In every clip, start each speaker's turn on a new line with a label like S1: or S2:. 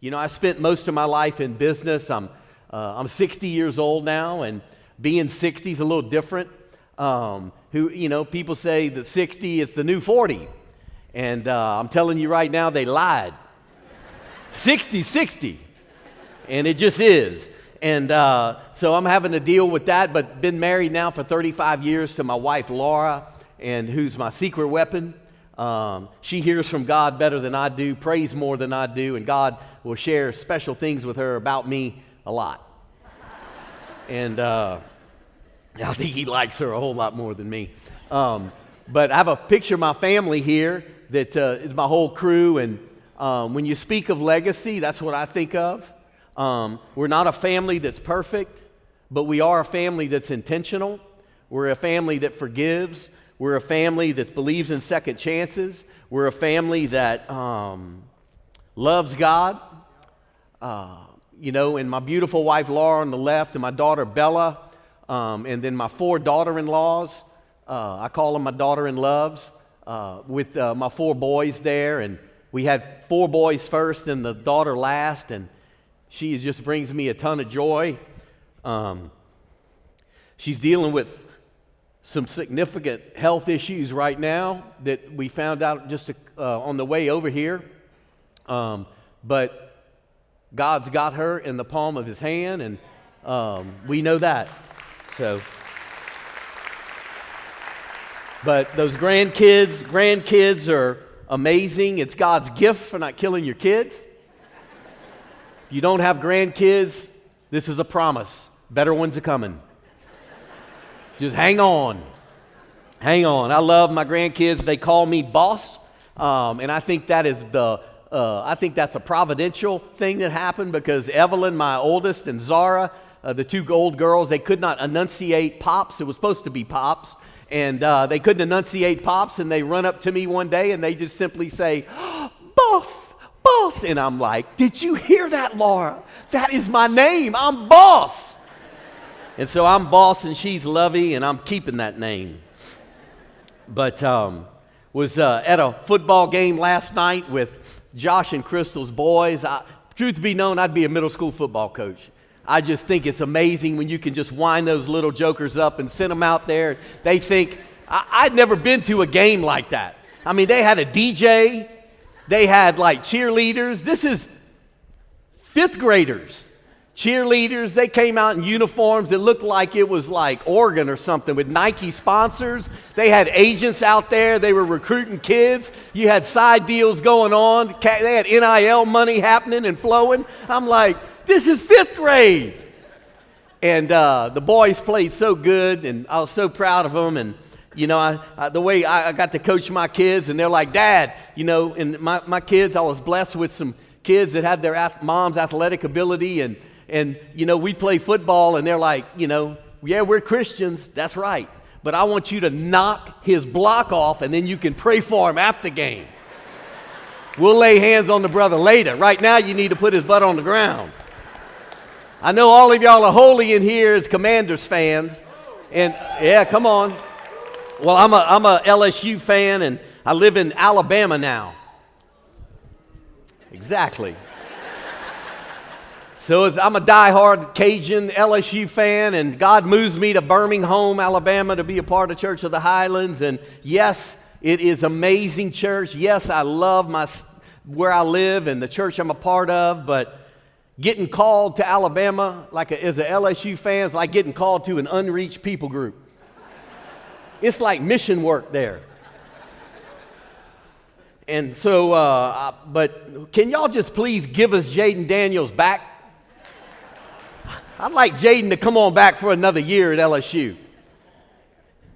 S1: You know, I spent most of my life in business. I'm 60 years old now, and being 60 is a little different. People say that 60 is the new 40. And I'm telling you right now, they lied. 60. And it just is. And so I'm having to deal with that, but been married now for 35 years to my wife, Laura, and who's my secret weapon. She hears from God better than I do, prays more than I do, and God will share special things with her about me a lot. And I think he likes her a whole lot more than me. But I have a picture of my family here that is my whole crew, and when you speak of legacy, that's what I think of. We're not a family that's perfect, but we are a family that's intentional. We're a family that forgives. We're a family that believes in second chances. We're a family that loves God. And my beautiful wife Laura on the left, and my daughter Bella, and then my 4 daughter-in-laws. I call them my daughter-in-loves, with my 4 boys there. And we had 4 boys first and the daughter last, and she just brings me a ton of joy. She's dealing with some significant health issues right now that we found out just on the way over here. But God's got her in the palm of his hand, and we know that. But those grandkids are amazing. It's God's gift for not killing your kids. If you don't have grandkids, this is a promise. Better ones are coming. Just hang on. I love my grandkids. They call me boss, and I think that is I think that's a providential thing that happened, because Evelyn, my oldest, and Zara, the 2 old girls, they could not enunciate pops. It was supposed to be pops, and they couldn't enunciate pops, and they run up to me one day and they just simply say, boss. And I'm like, did you hear that, Laura? That is my name. I'm boss. And so I'm boss and she's Lovey, and I'm keeping that name. But was at a football game last night with Josh and Crystal's boys. Truth be known, I'd be a middle school football coach. I just think it's amazing when you can just wind those little jokers up and send them out there. They think, I'd never been to a game like that. I mean, they had a DJ. They had like cheerleaders. This is 5th graders. Cheerleaders, they came out in uniforms that looked like it was like Oregon or something, with Nike sponsors. They had agents out there. They were recruiting kids. You had side deals going on. They had NIL money happening and flowing. I'm like, this is 5th grade. And the boys played so good, and I was so proud of them. And the way I got to coach my kids, and they're like, Dad, and my kids, I was blessed with some kids that had their mom's athletic ability, and we play football, and they're like, yeah, we're Christians, that's right, but I want you to knock his block off, and then you can pray for him after game. We'll lay hands on the brother later. Right now, you need to put his butt on the ground. I know all of y'all are holy in here as Commanders fans, and yeah, come on. Well, I'm a LSU fan, and I live in Alabama now. Exactly. So I'm a diehard Cajun LSU fan, and God moves me to Birmingham, Alabama, to be a part of Church of the Highlands. And yes, it is amazing church. Yes, I love where I live and the church I'm a part of, but getting called to Alabama as a LSU fan is like getting called to an unreached people group. It's like mission work there. And so, but can y'all just please give us Jaden Daniels back? I'd like Jaden to come on back for another year at LSU.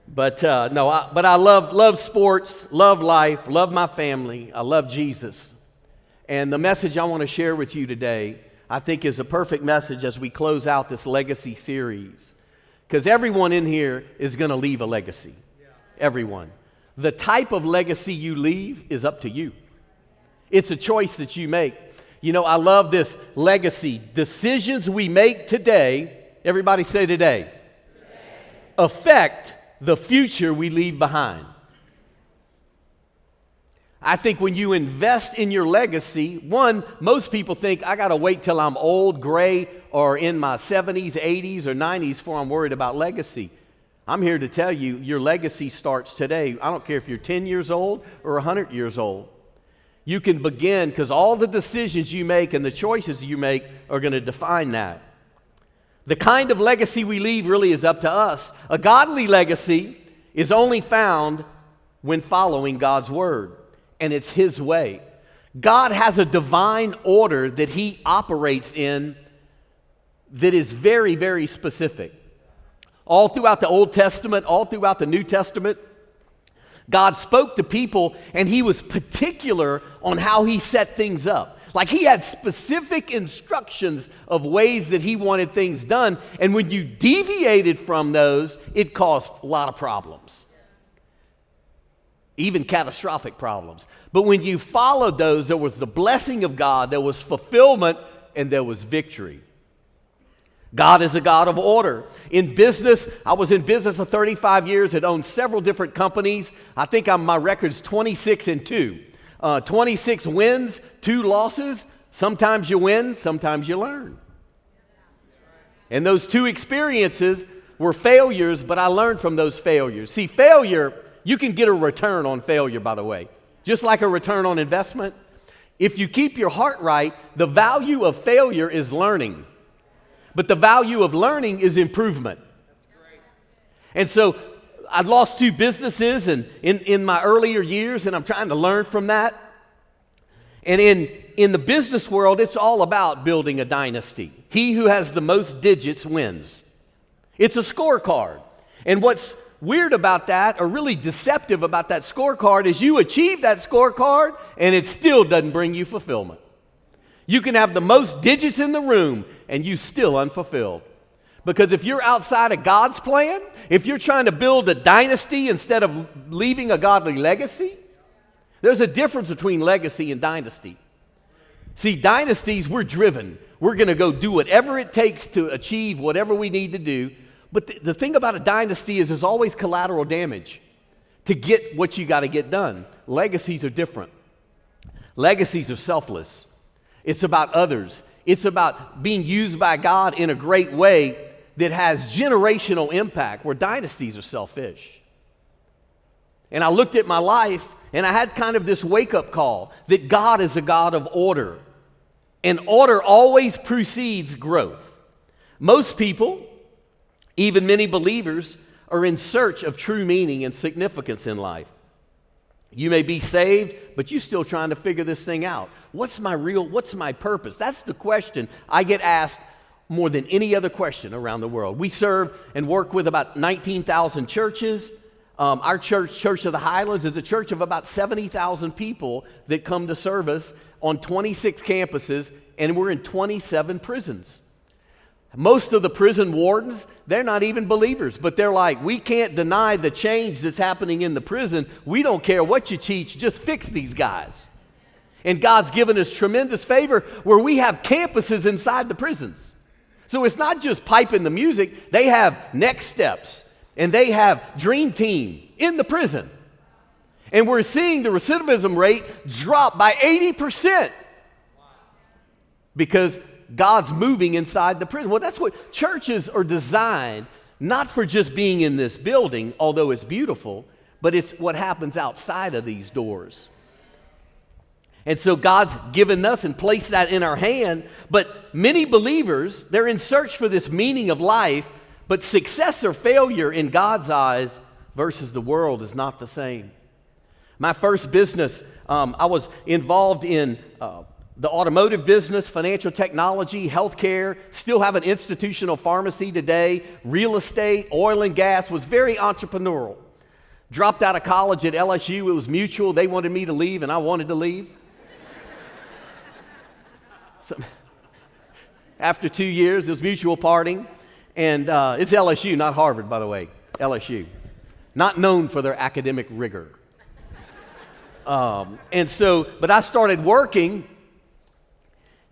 S1: But I love sports, love life, love my family. I love Jesus. And the message I want to share with you today, I think, is a perfect message as we close out this legacy series. Because everyone in here is going to leave a legacy. Everyone. The type of legacy you leave is up to you. It's a choice that you make. I love this legacy. Decisions we make today, everybody say today, affect the future we leave behind. I think when you invest in your legacy, one, most people think I got to wait till I'm old, gray, or in my 70s, 80s, or 90s before I'm worried about legacy. I'm here to tell you, your legacy starts today. I don't care if you're 10 years old or 100 years old. You can begin, because all the decisions you make and the choices you make are going to define that. The kind of legacy we leave really is up to us. A godly legacy is only found when following God's word, and it's His way. God has a divine order that He operates in that is very, very specific. All throughout the Old Testament, all throughout the New Testament, God spoke to people, and He was particular on how He set things up. Like He had specific instructions of ways that He wanted things done, and when you deviated from those, it caused a lot of problems. Even catastrophic problems. But when you followed those, there was the blessing of God, there was fulfillment, and there was victory. God is a God of order. In business, I was in business for 35 years, had owned several different companies. I think my record's 26-2. 26 wins, 2 losses. Sometimes you win, sometimes you learn. And those 2 experiences were failures, but I learned from those failures. See, failure, you can get a return on failure, by the way. Just like a return on investment. If you keep your heart right, the value of failure is learning. But the value of learning is improvement. That's great. And so I'd lost 2 businesses in my earlier years, and I'm trying to learn from that. And in the business world, it's all about building a dynasty. He who has the most digits wins. It's a scorecard. And what's weird about that, or really deceptive about that scorecard, is you achieve that scorecard, and it still doesn't bring you fulfillment. You can have the most digits in the room, and you still unfulfilled. Because if you're outside of God's plan, if you're trying to build a dynasty instead of leaving a godly legacy, there's a difference between legacy and dynasty. See, dynasties, we're driven. We're going to go do whatever it takes to achieve whatever we need to do. But the thing about a dynasty is there's always collateral damage to get what you got to get done. Legacies are different. Legacies are selfless. It's about others. It's about being used by God in a great way that has generational impact, where dynasties are selfish. And I looked at my life, and I had kind of this wake-up call that God is a God of order. And order always precedes growth. Most people, even many believers, are in search of true meaning and significance in life. You may be saved, but you're still trying to figure this thing out. What's my purpose? That's the question I get asked more than any other question around the world. We serve and work with about 19,000 churches. Our church, Church of the Highlands, is a church of about 70,000 people that come to service on 26 campuses, and we're in 27 prisons. Most of the prison wardens, they're not even believers, but they're like, we can't deny the change that's happening in the prison. We don't care what you teach, just fix these guys. And God's given us tremendous favor where we have campuses inside the prisons. So it's not just piping the music. They have next steps, and they have dream team in the prison. And we're seeing the recidivism rate drop by 80% because God's moving inside the prison. Well, that's what churches are designed, not for just being in this building, although it's beautiful, but it's what happens outside of these doors. And so God's given us and placed that in our hand, but many believers, they're in search for this meaning of life, but success or failure in God's eyes versus the world is not the same. My first business, I was involved in the automotive business, financial technology, healthcare, still have an institutional pharmacy today, real estate, oil and gas, was very entrepreneurial. Dropped out of college at LSU, it was mutual. They wanted me to leave and I wanted to leave. So, after 2 years, it was mutual parting. And it's LSU, not Harvard, by the way, LSU. Not known for their academic rigor. But I started working.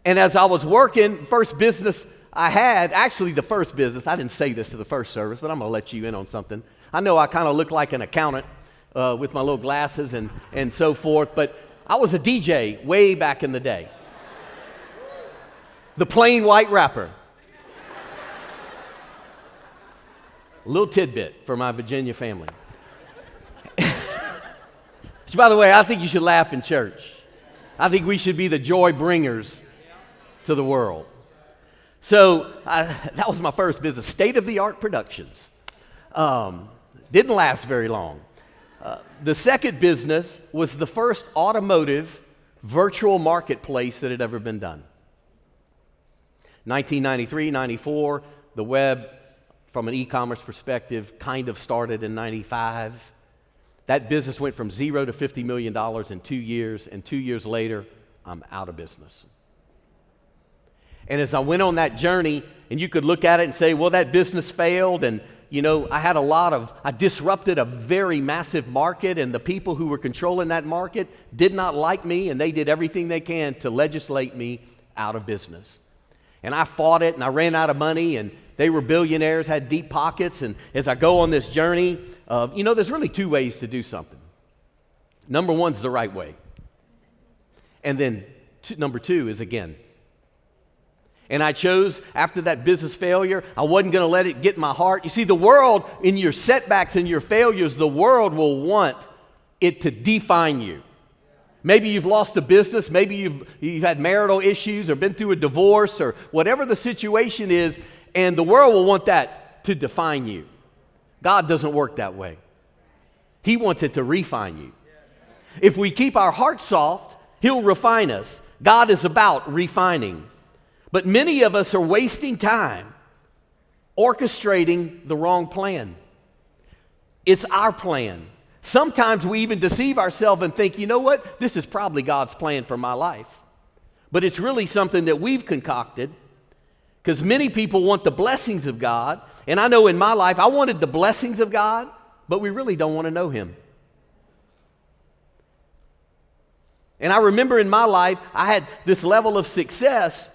S1: And as I was working, first business I had, actually the first business, I didn't say this to the first service, but I'm going to let you in on something. I know I kind of look like an accountant with my little glasses and so forth, but I was a DJ way back in the day. The plain white rapper. A little tidbit for my Virginia family. Which, by the way, I think you should laugh in church. I think we should be the joy bringers to the world. So that was my first business, state-of-the-art productions. Didn't last very long. The second business was the first automotive virtual marketplace that had ever been done. 1993, 94, the web, from an e-commerce perspective, kind of started in 95. That business went from $0 to $50 million in 2 years, and 2 years later, I'm out of business. And as I went on that journey, and you could look at it and say, well, that business failed, and I disrupted a very massive market, and the people who were controlling that market did not like me, and they did everything they can to legislate me out of business. And I fought it, and I ran out of money, and they were billionaires, had deep pockets, and as I go on this journey, there's really two ways to do something. Number one's the right way. And then number two is again. And I chose, after that business failure, I wasn't going to let it get in my heart. You see, the world, in your setbacks and your failures, the world will want it to define you. Maybe you've lost a business, maybe you've had marital issues or been through a divorce or whatever the situation is, and the world will want that to define you. God doesn't work that way. He wants it to refine you. If we keep our hearts soft, He'll refine us. God is about refining. But many of us are wasting time orchestrating the wrong plan. It's our plan. Sometimes we even deceive ourselves and think, you know what? This is probably God's plan for my life. But it's really something that we've concocted, because many people want the blessings of God. And I know in my life, I wanted the blessings of God, but we really don't want to know Him. And I remember in my life, I had this level of success.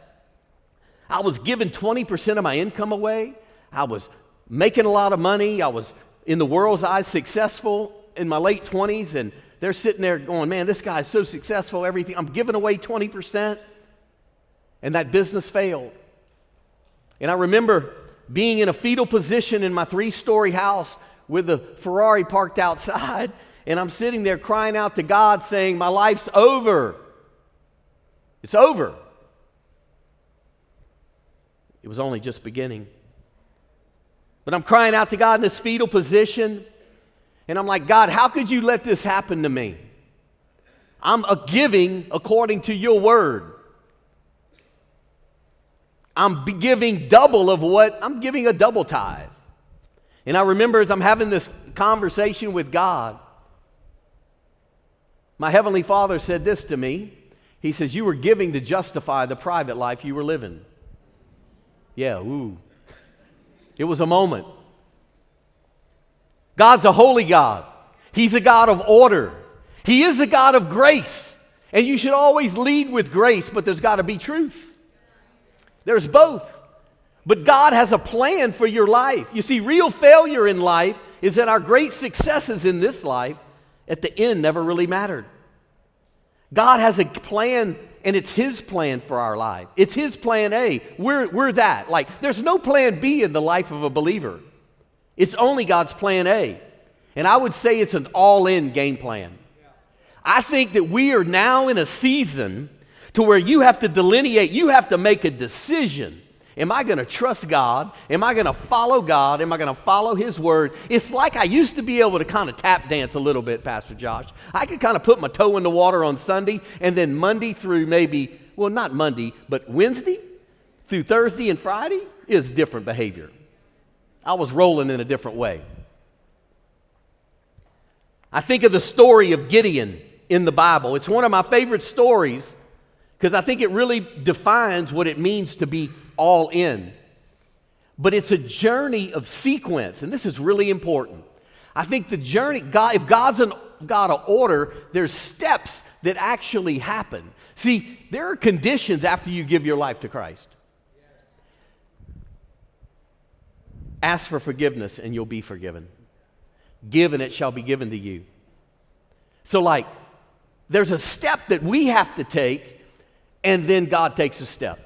S1: I was giving 20% of my income away. I was making a lot of money. I was, in the world's eyes, successful in my late 20s, and they're sitting there going, man, this guy's so successful, everything. I'm giving away 20%, and that business failed. And I remember being in a fetal position in my 3-story house with a Ferrari parked outside, and I'm sitting there crying out to God saying, my life's over. It's over. It was only just beginning. But I'm crying out to God in this fetal position, and I'm like, God, how could you let this happen to me? I'm giving according to your word. I'm giving double of what, I'm giving a double tithe. And I remember as I'm having this conversation with God, my Heavenly Father said this to me. He says, you were giving to justify the private life you were living. Yeah, ooh. It was a moment. God's a holy God. He's a God of order. He is a God of grace. And you should always lead with grace, but there's got to be truth. There's both. But God has a plan for your life. You see, real failure in life is that our great successes in this life at the end never really mattered. God has a plan, and it's His plan for our life. It's His plan A. We're that. Like, there's no plan B in the life of a believer. It's only God's plan A. And I would say it's an all-in game plan. I think that we are now in a season to where you have to delineate, you have to make a decision. Am I going to trust God? Am I going to follow God? Am I going to follow His word? It's like I used to be able to kind of tap dance a little bit, Pastor Josh. I could kind of put my toe in the water on Sunday, and then Monday through maybe, well, not Monday, but Wednesday through Thursday and Friday is different behavior. I was rolling in a different way. I think of the story of Gideon in the Bible. It's one of my favorite stories because I think it really defines what it means to be all in. But it's a journey of sequence, and this is really important. I think the journey, if God's a God of order, there's steps that actually happen. See, there are conditions after you give your life to Christ. Ask for forgiveness and you'll be forgiven. Give and it shall be given to you. So like, There's a step that we have to take, and then God takes a step.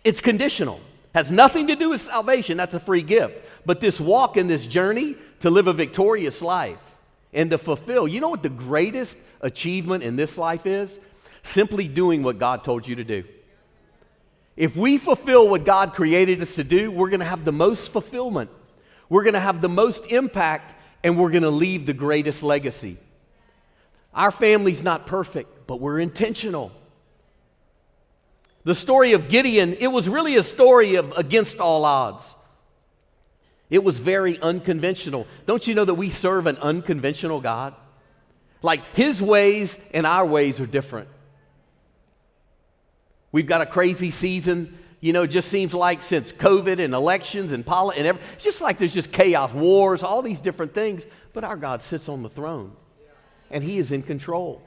S1: It's conditional. Has nothing to do with salvation. That's a free gift. But this walk and this journey to live a victorious life and to fulfill, you know what the greatest achievement in this life is? Simply doing what God told you to do. If we fulfill what God created us to do, we're going to have the most fulfillment. We're going to have the most impact, and we're going to leave the greatest legacy. Our family's not perfect, but we're intentional. The story of Gideon, it was really a story of against all odds. It was very unconventional. Don't you know that we serve an unconventional God? Like his ways and our ways are different. We've got a crazy season, it just seems like since COVID and elections and it's just like there's just chaos, wars, all these different things. But our God sits on the throne, and he is in control.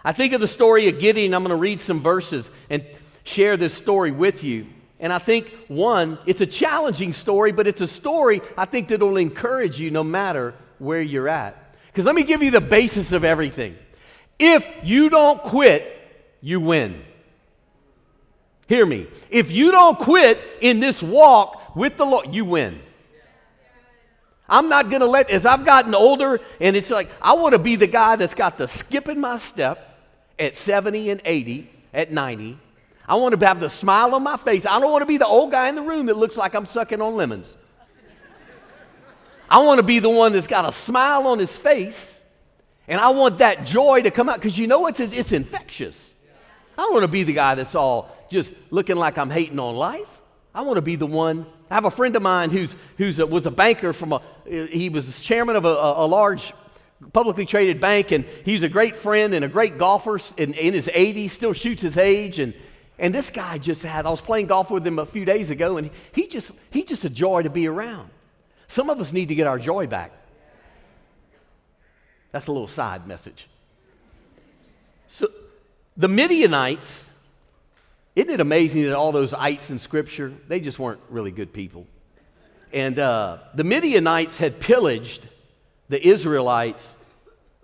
S1: I think of the story of Gideon. I'm going to read some verses and share this story with you. And I think, one, it's a challenging story, but it's a story I think that will encourage you no matter where you're at. Because let me give you the basis of everything. If you don't quit, you win. Hear me. If you don't quit in this walk with the Lord, you win. I'm not going to as I've gotten older, and it's like, I want to be the guy that's got the skip in my step at 70 and 80, at 90. I want to have the smile on my face. I don't want to be the old guy in the room that looks like I'm sucking on lemons. I want to be the one that's got a smile on his face, and I want that joy to come out, because it's infectious. I don't want to be the guy that's all just looking like I'm hating on life. I want to be the one. I have a friend of mine was a banker he was chairman of a large publicly traded bank, and he's a great friend and a great golfer in his 80s, still shoots his age, and this guy I was playing golf with him a few days ago, and he's just a joy to be around. Some of us need to get our joy back. That's a little side message. So the Midianites, isn't it amazing that all those ites in Scripture, they just weren't really good people. And the Midianites had pillaged the Israelites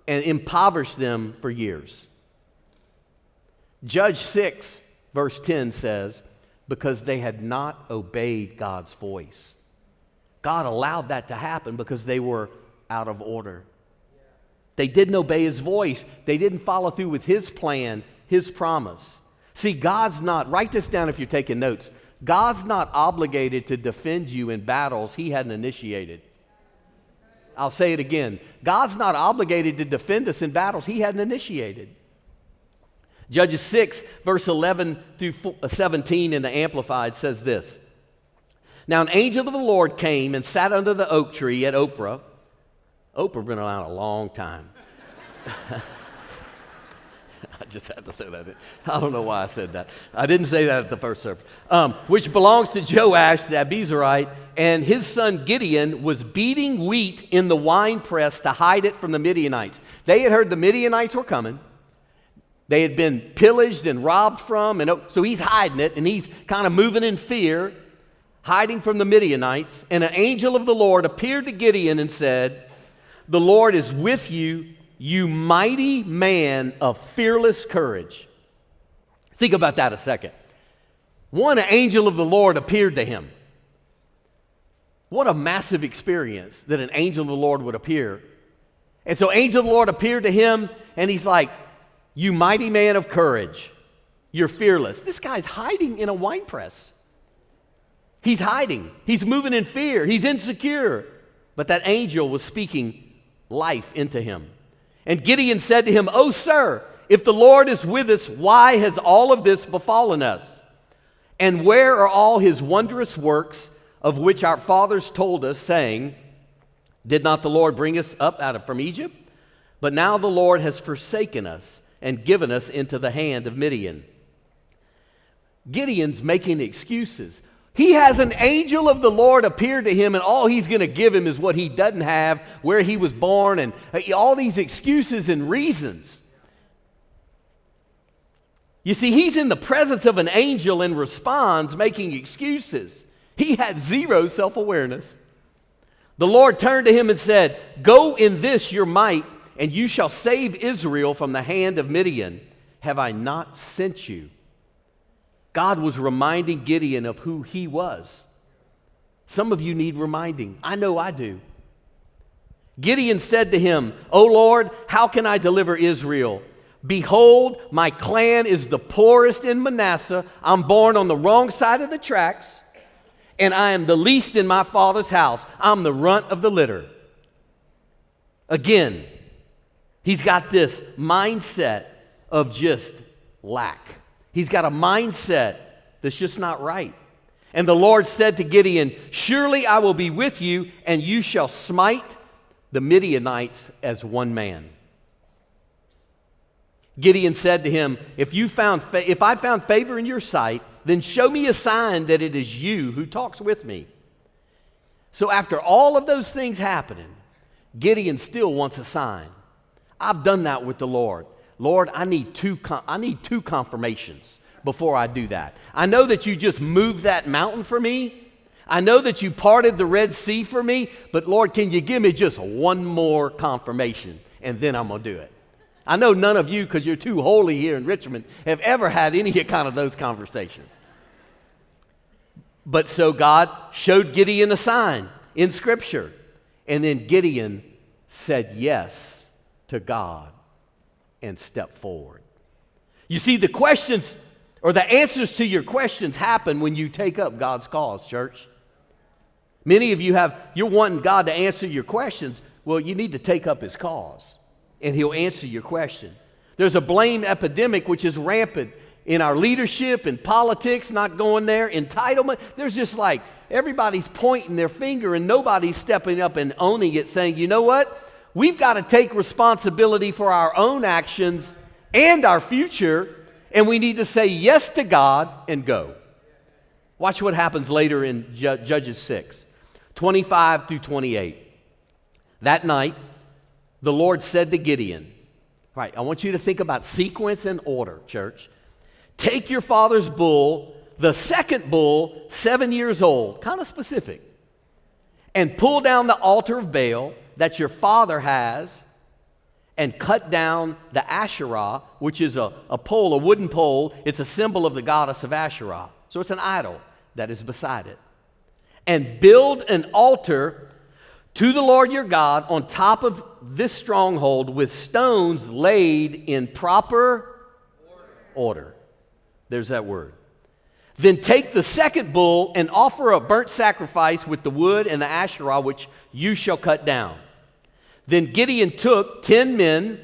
S1: and impoverished them for years. Judge 6, verse 10 says, because they had not obeyed God's voice. God allowed that to happen because they were out of order. They didn't obey his voice. They didn't follow through with his plan, his promise. See, God's not, write this down if you're taking notes, God's not obligated to defend you in battles he hadn't initiated. I'll say it again. God's not obligated to defend us in battles he hadn't initiated. Judges 6, verse 11 through 17 in the Amplified says this. Now an angel of the Lord came and sat under the oak tree at Oprah. Oprah's been around a long time. I just had to throw that in. I don't know why I said that. I didn't say that at the first service. Which belongs to Joash the Abizarite, and his son Gideon was beating wheat in the winepress to hide it from the Midianites. They had heard the Midianites were coming. They had been pillaged and robbed from, and so he's hiding it, and he's kind of moving in fear, hiding from the Midianites. And an angel of the Lord appeared to Gideon and said, "The Lord is with you, you mighty man of fearless courage." Think about that a second. One angel of the Lord appeared to him. What a massive experience that an angel of the Lord would appear. And so angel of the Lord appeared to him, and he's like, "You mighty man of courage, you're fearless." This guy's hiding in a wine press. He's hiding. He's moving in fear. He's insecure. But that angel was speaking life into him. And Gideon said to him, "Oh, sir, if the Lord is with us, why has all of this befallen us? And where are all his wondrous works of which our fathers told us, saying, did not the Lord bring us up from Egypt? But now the Lord has forsaken us and given us into the hand of Midian." Gideon's making excuses. He has an angel of the Lord appear to him, and all he's going to give him is what he doesn't have, where he was born, and all these excuses and reasons. You see, he's in the presence of an angel and responds making excuses. He had zero self-awareness. The Lord turned to him and said, "Go in this your might and you shall save Israel from the hand of Midian. Have I not sent you?" God was reminding Gideon of who he was. Some of you need reminding. I know I do. Gideon said to him, "O Lord, how can I deliver Israel? Behold, my clan is the poorest in Manasseh. I'm born on the wrong side of the tracks, and I am the least in my father's house. I'm the runt of the litter." Again, he's got this mindset of just lack. He's got a mindset that's just not right. And the Lord said to Gideon, "Surely I will be with you, and you shall smite the Midianites as one man." Gideon said to him, if I found favor in your sight, then show me a sign that it is you who talks with me." So after all of those things happening, Gideon still wants a sign. I've done that with the Lord. Lord, I need two confirmations before I do that. I know that you just moved that mountain for me. I know that you parted the Red Sea for me, but Lord, can you give me just one more confirmation, and then I'm going to do it. I know none of you, because you're too holy here in Richmond, have ever had any kind of those conversations. But so God showed Gideon a sign in Scripture, and then Gideon said yes to God and stepped forward. You see, the questions or the answers to your questions happen when you take up God's cause, church. Many of you you're wanting God to answer your questions. Well, you need to take up his cause, and he'll answer your question. There's a blame epidemic which is rampant in our leadership, in politics, not going there, entitlement. There's just like everybody's pointing their finger and nobody's stepping up and owning it, saying, you know what? We've got to take responsibility for our own actions and our future, and we need to say yes to God and go. Watch what happens later in Judges 6, 25 through 28. That night, the Lord said to Gideon, right, I want you to think about sequence and order, church. Take your father's bull, the second bull, 7 years old, kind of specific, and pull down the altar of Baal that your father has, and cut down the Asherah, which is a pole, a wooden pole. It's a symbol of the goddess of Asherah. So it's an idol that is beside it. And build an altar to the Lord your God on top of this stronghold with stones laid in proper order. There's that word. Then take the second bull and offer a burnt sacrifice with the wood and the Asherah, which you shall cut down. Then Gideon took 10 men.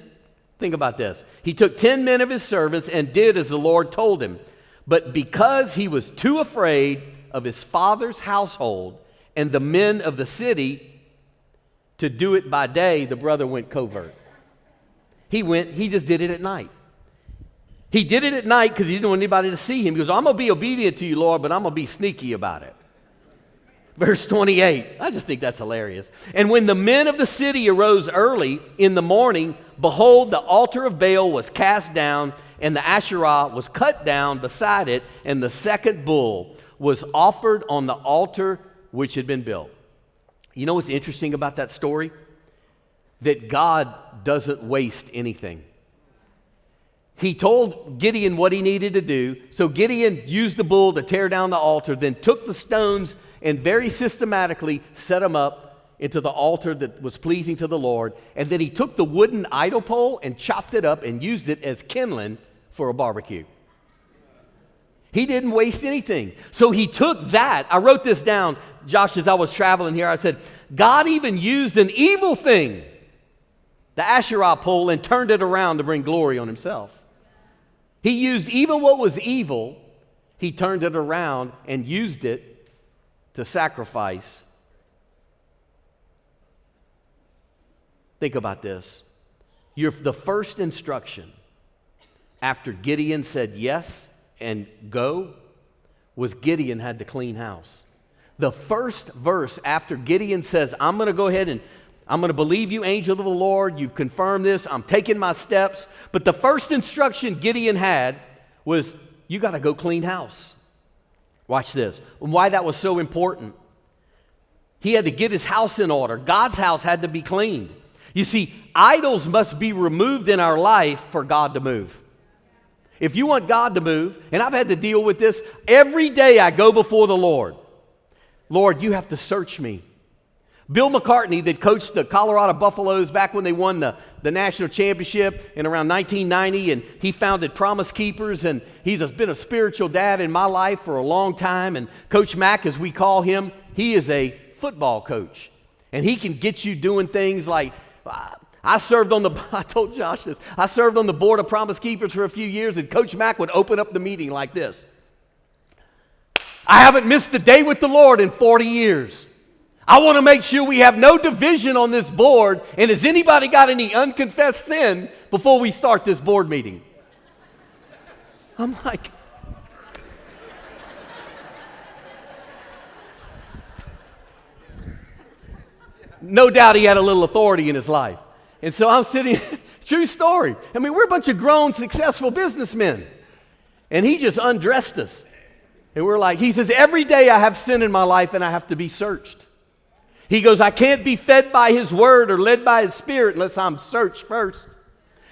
S1: Think about this. He took 10 men of his servants and did as the Lord told him. But because he was too afraid of his father's household and the men of the city to do it by day, the brother went covert. He just did it at night. He did it at night because he didn't want anybody to see him. He goes, I'm going to be obedient to you, Lord, but I'm going to be sneaky about it. Verse 28, I just think that's hilarious. And when the men of the city arose early in the morning, behold, the altar of Baal was cast down, and the Asherah was cut down beside it, and the second bull was offered on the altar which had been built. You know what's interesting about that story? That God doesn't waste anything. He told Gideon what he needed to do. So Gideon used the bull to tear down the altar, then took the stones and very systematically set them up into the altar that was pleasing to the Lord. And then he took the wooden idol pole and chopped it up and used it as kindling for a barbecue. He didn't waste anything. So he took that. I wrote this down, Josh, as I was traveling here. I said, God even used an evil thing, the Asherah pole, and turned it around to bring glory on himself. He used even what was evil, he turned it around and used it to sacrifice. Think about this. The first instruction after Gideon said yes and go was Gideon had to clean house. The first verse after Gideon says, I'm going to go ahead and I'm going to believe you, angel of the Lord. You've confirmed this. I'm taking my steps. But the first instruction Gideon had was, you got to go clean house. Watch this. And why that was so important. He had to get his house in order. God's house had to be cleaned. You see, idols must be removed in our life for God to move. If you want God to move, and I've had to deal with this every day I go before the Lord. Lord, you have to search me. Bill McCartney, that coached the Colorado Buffaloes back when they won the national championship in around 1990, and he founded Promise Keepers, and he's been a spiritual dad in my life for a long time. And Coach Mack, as we call him, he is a football coach. And he can get you doing things like, I told Josh this, I served on the board of Promise Keepers for a few years, and Coach Mack would open up the meeting like this. I haven't missed a day with the Lord in 40 years. I want to make sure we have no division on this board, and has anybody got any unconfessed sin before we start this board meeting? I'm like, no doubt he had a little authority in his life. And so I'm sitting, true story. I mean, we're a bunch of grown, successful businessmen. And he just undressed us. And we're like, he says, every day I have sin in my life and I have to be searched. He goes, I can't be fed by his word or led by his spirit unless I'm searched first.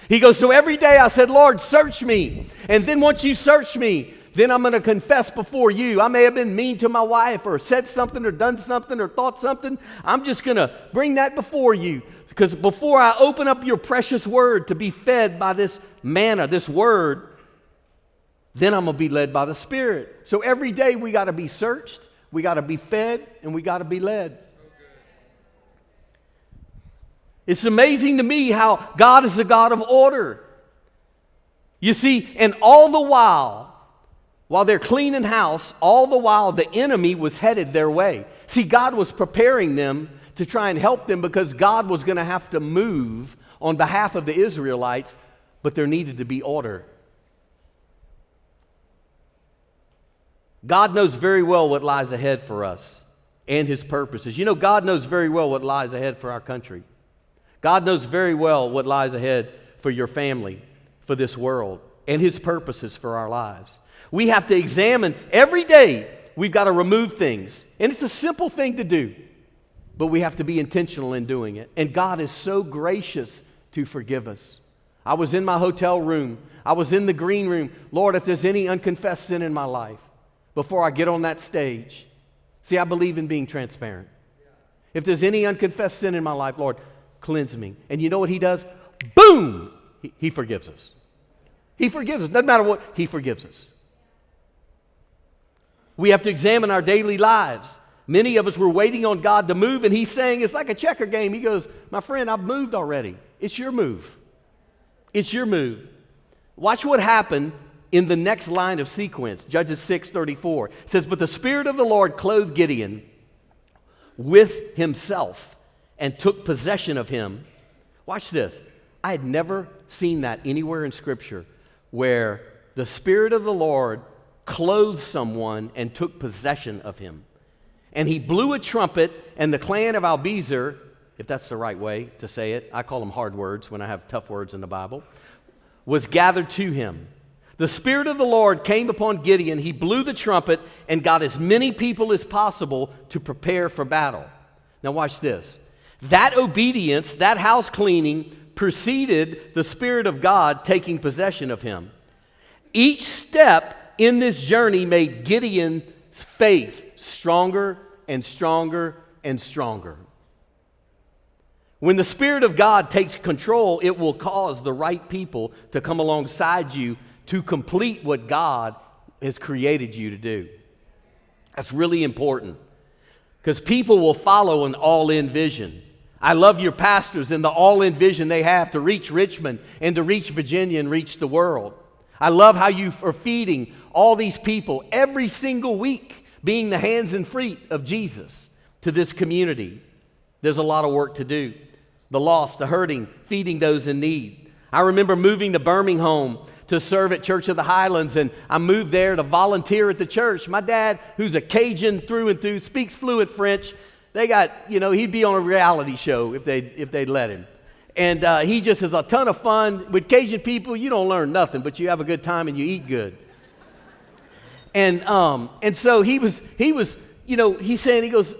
S1: He goes, so every day I said, Lord, search me. And then once you search me, then I'm going to confess before you. I may have been mean to my wife or said something or done something or thought something. I'm just going to bring that before you. Because before I open up your precious word to be fed by this manna, this word, then I'm going to be led by the Spirit. So every day we got to be searched, we got to be fed, and we got to be led. It's amazing to me how God is a God of order. You see, and all the while they're cleaning house, all the while the enemy was headed their way. See, God was preparing them to try and help them because God was going to have to move on behalf of the Israelites, but there needed to be order. God knows very well what lies ahead for us and His purposes. You know, God knows very well what lies ahead for our country. God knows very well what lies ahead for your family, for this world, and His purposes for our lives. We have to examine every day. We've got to remove things. And it's a simple thing to do, but we have to be intentional in doing it. And God is so gracious to forgive us. I was in my hotel room. I was in the green room. Lord, if there's any unconfessed sin in my life, before I get on that stage, see, I believe in being transparent. If there's any unconfessed sin in my life, Lord, cleanse me. And you know what He does? Boom! He forgives us. He forgives us. Doesn't matter what, He forgives us. We have to examine our daily lives. Many of us were waiting on God to move, and He's saying it's like a checker game. He goes, my friend, I've moved already. It's your move. It's your move. Watch what happened in the next line of sequence. Judges 6:34 says, but the Spirit of the Lord clothed Gideon with Himself and took possession of him. Watch this. I had never seen that anywhere in Scripture where the Spirit of the Lord clothed someone and took possession of him. And he blew a trumpet, and the clan of Albezer, if that's the right way to say it, I call them hard words when I have tough words in the Bible, was gathered to him. The Spirit of the Lord came upon Gideon. He blew the trumpet and got as many people as possible to prepare for battle. Now watch this. That obedience, that house cleaning, preceded the Spirit of God taking possession of him. Each step in this journey made Gideon's faith stronger and stronger and stronger. When the Spirit of God takes control, it will cause the right people to come alongside you to complete what God has created you to do. That's really important because people will follow an all-in vision. I love your pastors and the all-in vision they have to reach Richmond and to reach Virginia and reach the world. I love how you are feeding all these people every single week, being the hands and feet of Jesus to this community. There's a lot of work to do. The lost, the hurting, feeding those in need. I remember moving to Birmingham to serve at Church of the Highlands, and I moved there to volunteer at the church. My dad, who's a Cajun through and through, speaks fluent French. They got, he'd be on a reality show if they'd let him. And he just has a ton of fun. With Cajun people, you don't learn nothing, but you have a good time and you eat good. And so he was, he goes,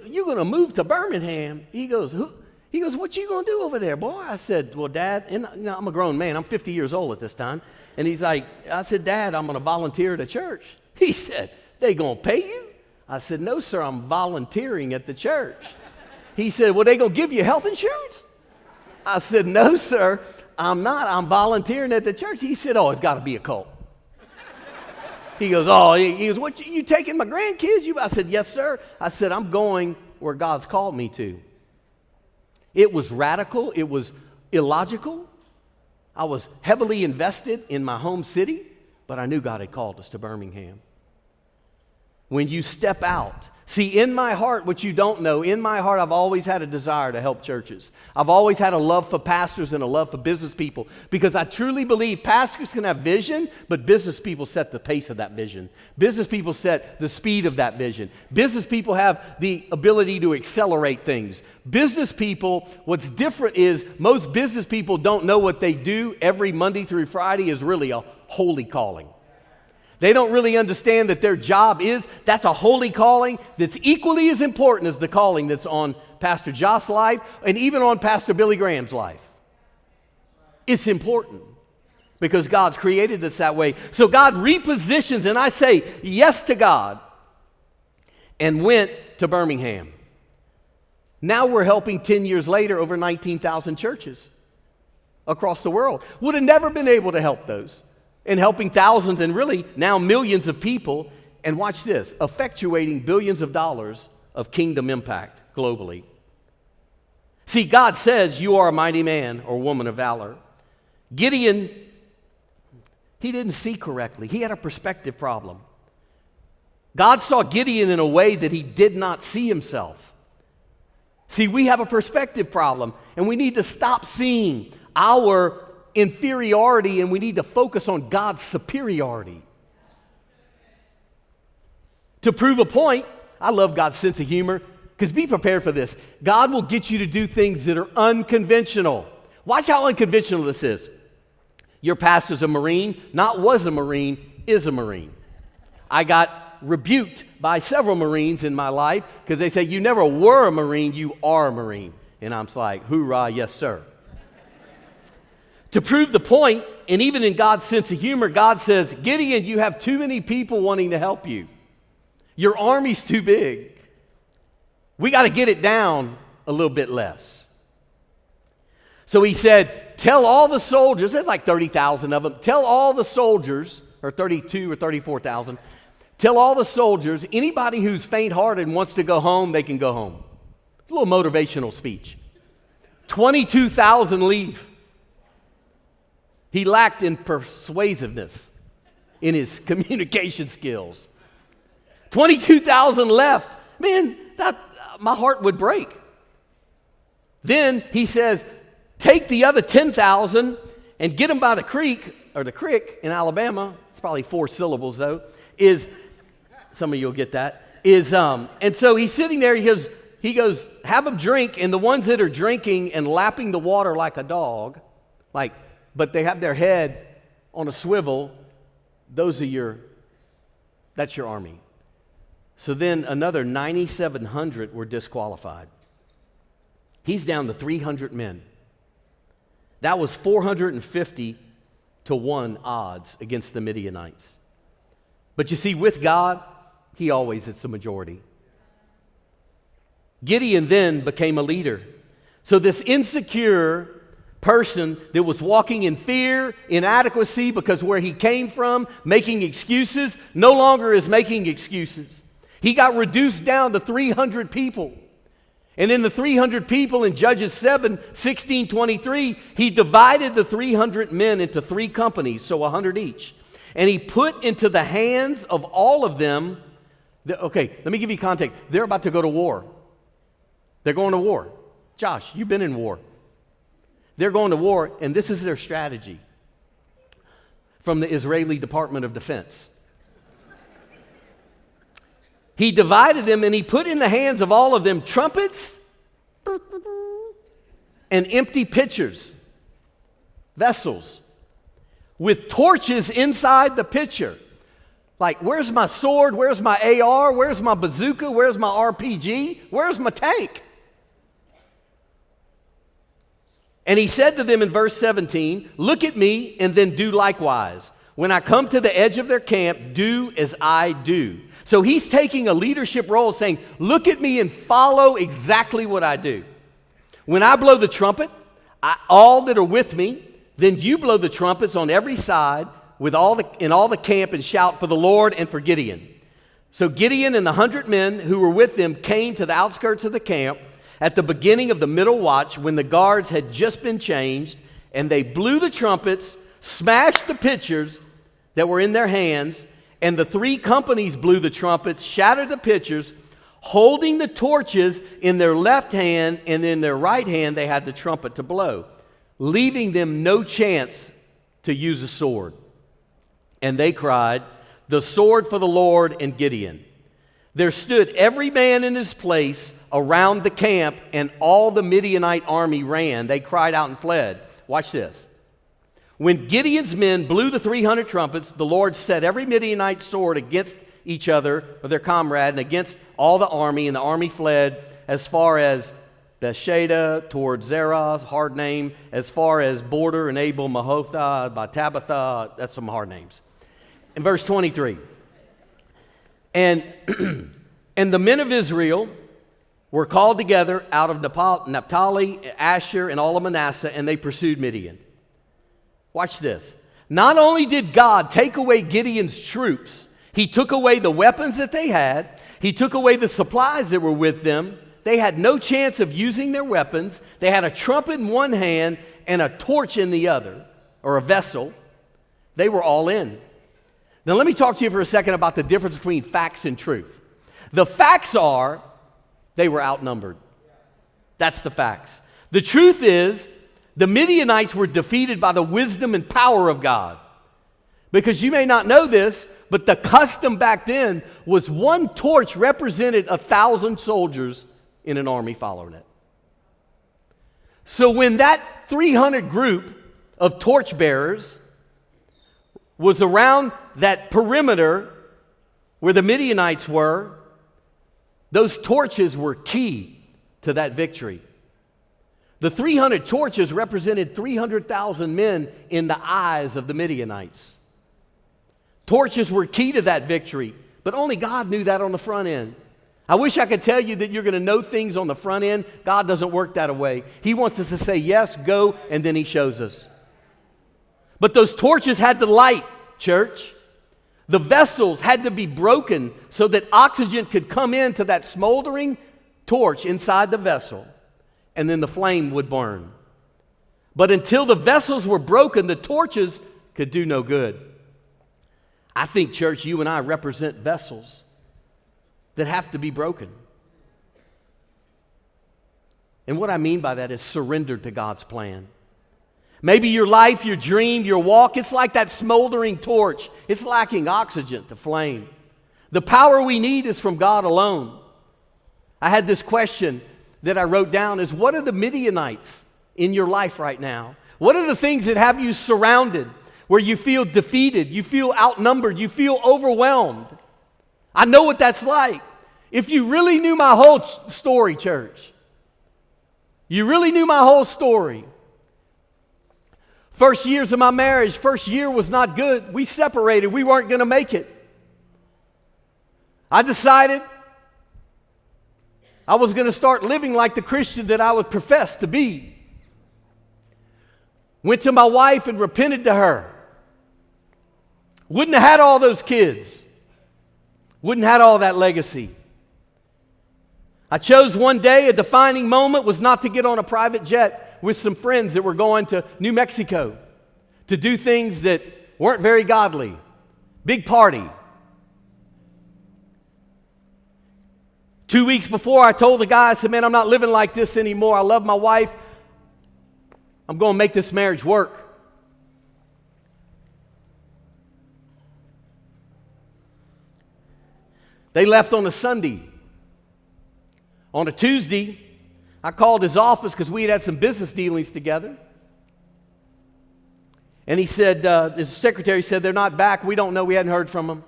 S1: you're going to move to Birmingham. He goes, who? He goes, what you going to do over there, boy? I said, well, Dad, and I'm a grown man. I'm 50 years old at this time. And he's like, I said, Dad, I'm going to volunteer at a church. He said, they going to pay you? I said, no, sir, I'm volunteering at the church. He said, well, they going to give you health insurance? I said, no, sir, I'm not. I'm volunteering at the church. He said, oh, it's got to be a cult. He goes, what, you taking my grandkids? I said, yes, sir. I said, I'm going where God's called me to. It was radical. It was illogical. I was heavily invested in my home city, but I knew God had called us to Birmingham. When you step out, see, in my heart, what you don't know, in my heart, I've always had a desire to help churches. I've always had a love for pastors and a love for business people because I truly believe pastors can have vision, but business people set the pace of that vision. Business people set the speed of that vision. Business people have the ability to accelerate things. Business people, what's different is most business people don't know what they do every Monday through Friday is really a holy calling. They don't really understand that their job that's a holy calling that's equally as important as the calling that's on Pastor Josh's life and even on Pastor Billy Graham's life. It's important because God's created us that way. So God repositions, and I say yes to God, and went to Birmingham. Now we're helping 10 years later over 19,000 churches across the world. Would have never been able to help those. And helping thousands and really now millions of people, and watch this, effectuating billions of dollars of kingdom impact globally. See, God says you are a mighty man or woman of valor. Gideon, he didn't see correctly. He had a perspective problem. God saw Gideon in a way that he did not see himself. See, we have a perspective problem, and we need to stop seeing our inferiority, and we need to focus on God's superiority. To prove a point, I love God's sense of humor, because be prepared for this. God will get you to do things that are unconventional. Watch how unconventional this is. Your pastor's a Marine, not was a Marine, is a Marine. I got rebuked by several Marines in my life because they say, you never were a Marine, you are a Marine. And I'm like, hoorah, yes, sir. To prove the point, and even in God's sense of humor, God says, Gideon, you have too many people wanting to help you. Your army's too big. We got to get it down a little bit less. So he said, tell all the soldiers, there's like 30,000 of them, tell all the soldiers, or 32 or 34,000, tell all the soldiers, anybody who's faint-hearted and wants to go home, they can go home. It's a little motivational speech. 22,000 leave. He lacked in persuasiveness in his communication skills. 22,000 left. Man, my heart would break. Then he says, take the other 10,000 and get them by the creek, or the creek in Alabama. It's probably 4 syllables though. Some of you will get that. And so he's sitting there. He goes, have them drink, and the ones that are drinking and lapping the water like a dog, but they have their head on a swivel, that's your army. So then another 9,700 were disqualified. He's down to 300 men. That was 450 to 1 odds against the Midianites. But you see, with God, he always is the majority. Gideon then became a leader. So this insecure person that was walking in fear, inadequacy, because where he came from, making excuses, no longer is making excuses. He got reduced down to 300 people. And in the 300 people in Judges 7:16-23, he divided the 300 men into 3 companies, so 100 each. And he put into the hands of all of them, okay, let me give you context. They're about to go to war. They're going to war. Josh, you've been in war. They're going to war, and this is their strategy from the Israeli Department of Defense. He divided them, and he put in the hands of all of them trumpets and empty pitchers, vessels, with torches inside the pitcher. Like, where's my sword? Where's my AR? Where's my bazooka? Where's my RPG? Where's my tank? And he said to them in verse 17, look at me and then do likewise. When I come to the edge of their camp, do as I do. So he's taking a leadership role saying, look at me and follow exactly what I do. When I blow the trumpet, all that are with me, then you blow the trumpets on every side in all the camp and shout for the Lord and for Gideon. So Gideon and the 100 men who were with him came to the outskirts of the camp at the beginning of the middle watch when the guards had just been changed, and they blew the trumpets, smashed the pitchers that were in their hands, and the 3 companies blew the trumpets, shattered the pitchers, holding the torches in their left hand, and in their right hand they had the trumpet to blow, leaving them no chance to use a sword. And they cried, the sword for the Lord and Gideon. There stood every man in his place around the camp, and all the Midianite army ran. They cried out and fled. Watch this. When Gideon's men blew the 300 trumpets, the Lord set every Midianite sword against each other, or their comrade, and against all the army, and the army fled as far as Bethsheba, towards Zerah, hard name, as far as Border and Abel, Mahotha, by Tabitha, that's some hard names. In verse 23, and the men of Israel were called together out of Naphtali, Asher, and all of Manasseh, and they pursued Midian. Watch this. Not only did God take away Gideon's troops, he took away the weapons that they had, he took away the supplies that were with them. They had no chance of using their weapons. They had a trumpet in one hand and a torch in the other, or a vessel. They were all in. Now let me talk to you for a second about the difference between facts and truth. The facts are they were outnumbered. That's the facts. The truth is the Midianites were defeated by the wisdom and power of God. Because you may not know this, but the custom back then was one torch represented 1,000 soldiers in an army following it. So when that 300 group of torchbearers was around that perimeter where the Midianites were, those torches were key to that victory. The 300 torches represented 300,000 men in the eyes of the Midianites. Torches were key to that victory, but only God knew that on the front end. I wish I could tell you that you're going to know things on the front end. God doesn't work that way. He wants us to say yes, go, and then he shows us. But those torches had to light, church. The vessels had to be broken so that oxygen could come into that smoldering torch inside the vessel, and then the flame would burn. But until the vessels were broken, the torches could do no good. I think, church, you and I represent vessels that have to be broken. And what I mean by that is surrendered to God's plan. Maybe your life, your dream, your walk, it's like that smoldering torch. It's lacking oxygen to flame. The power we need is from God alone. I had this question that I wrote down is, what are the Midianites in your life right now? What are the things that have you surrounded, where you feel defeated, you feel outnumbered, you feel overwhelmed? I know what that's like. If you really knew my whole story, church, you really knew my whole story. First years of my marriage, first year was not good. We separated. We weren't going to make it. I decided I was going to start living like the Christian that I would profess to be. Went to my wife and repented to her. Wouldn't have had all those kids. Wouldn't have had all that legacy. I chose one day, a defining moment was not to get on a private jet with some friends that were going to New Mexico to do things that weren't very godly. Big party. 2 weeks before, I told the guy, I said, man, I'm not living like this anymore. I love my wife. I'm going to make this marriage work. They left on a Sunday. On a Tuesday, I called his office because we had some business dealings together. And he said, his secretary said, they're not back. We don't know. We hadn't heard from them.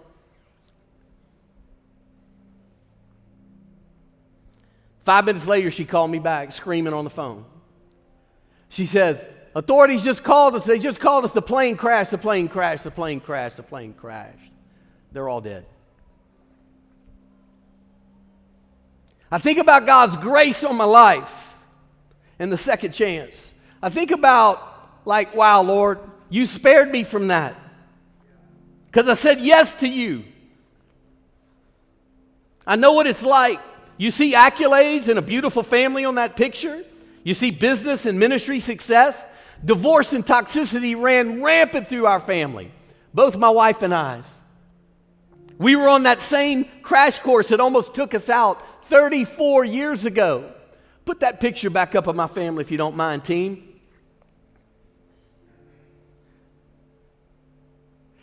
S1: 5 minutes later, she called me back, screaming on the phone. She says, authorities just called us. They just called us. The plane crashed, the plane crashed, the plane crashed, the plane crashed. They're all dead. I think about God's grace on my life and the second chance. I think about, like, wow, Lord, you spared me from that because I said yes to you. I know what it's like. You see accolades and a beautiful family on that picture. You see business and ministry success. Divorce and toxicity ran rampant through our family, both my wife and I's. We were on that same crash course that almost took us out 34 years ago. Put that picture back up of my family if you don't mind, team.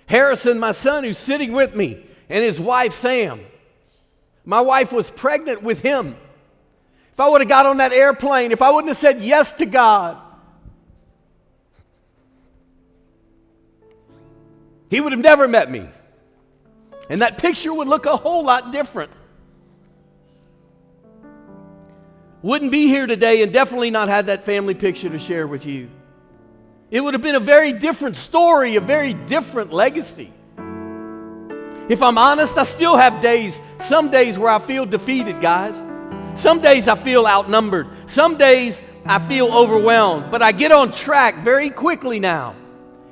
S1: Harrison, my son, who's sitting with me, and his wife, Sam. My wife was pregnant with him. If I would have got on that airplane, if I wouldn't have said yes to God, he would have never met me. And that picture would look a whole lot different. Wouldn't be here today and definitely not had that family picture to share with you. It would have been a very different story, a very different legacy. If I'm honest, I still have days, some days where I feel defeated, guys. Some days I feel outnumbered. Some days I feel overwhelmed. But I get on track very quickly now.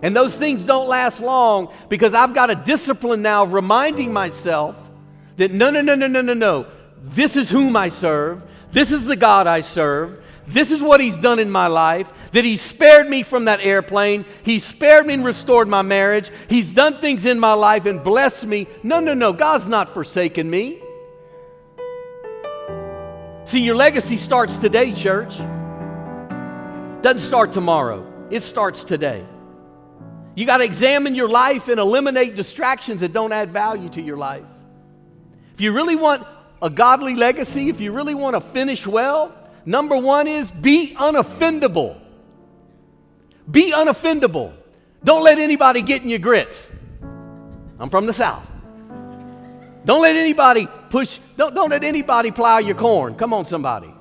S1: And those things don't last long because I've got a discipline now of reminding myself that no. This is whom I serve. This is the God I serve. This is what He's done in my life, that He spared me from that airplane. He spared me and restored my marriage. He's done things in my life and blessed me. No. God's not forsaken me. See, your legacy starts today, church. Doesn't start tomorrow. It starts today. You got to examine your life and eliminate distractions that don't add value to your life. If you really want a godly legacy, if you really want to finish well, number one is be unoffendable. Be unoffendable. Don't let anybody get in your grits. I'm from the South. Don't let anybody don't let anybody plow your corn. Come on, somebody.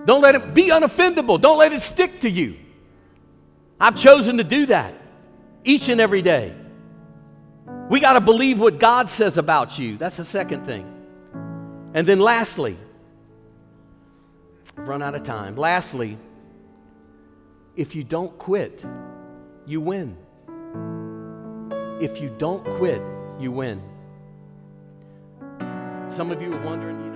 S1: Don't let it be unoffendable. Don't let it stick to you. I've chosen to do that each and every day. We got to believe what God says about you. That's the second thing. And then lastly, I've run out of time. Lastly, if you don't quit, you win. If you don't quit, you win. Some of you are wondering,